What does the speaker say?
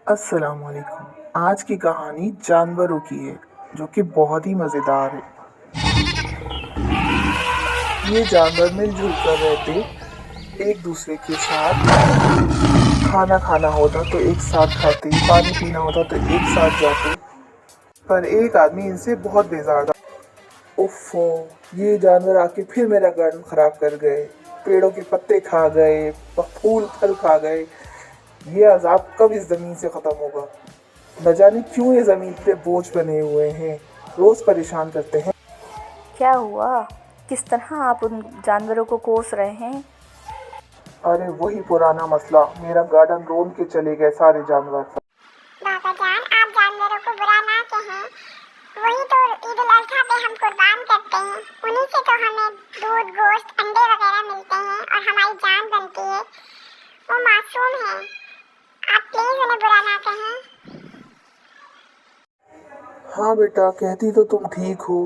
السلام علیکم۔ آج کی کہانی جانوروں کی ہے جو کہ بہت ہی مزیدار ہے۔ یہ جانور مل جل کر رہتے، ایک دوسرے کے ساتھ کھانا کھانا ہوتا تو ایک ساتھ کھاتے، پانی پینا ہوتا تو ایک ساتھ جاتے، پر ایک آدمی ان سے بہت بیزار تھا۔ اوفو، یہ جانور آ کے پھر میرا گارڈن خراب کر گئے، پیڑوں کے پتے کھا گئے، پھول پھل کھا گئے۔ یہ عذاب کب اس زمین سے ختم ہوگا؟ نہ جانے کیوں یہ زمین پہ بوجھ بنے ہوئے ہیں، روز پریشان کرتے ہیں۔ کیا ہوا؟ کس طرح آپ ان جانوروں کو کوس رہے ہیں؟ ارے وہی پرانا مسئلہ، میرا گارڈن رون کے چلے گئے سارے جانور۔ بابا جان، آپ جانوروں کو برا نہ کہیں، وہی تو عید الاضحیٰ پہ ہم قربان کرتے ہیں، انہی سے تو ہمیں دودھ، گوشت، انڈے وغیرہ ملتے ہیں اور ہماری جان بنتی ہے۔ وہ معصوم ہیں، آپ پلیز انہیں برا نہ کہیں۔ ہاں بیٹا، کہتی تو تم ٹھیک ہو،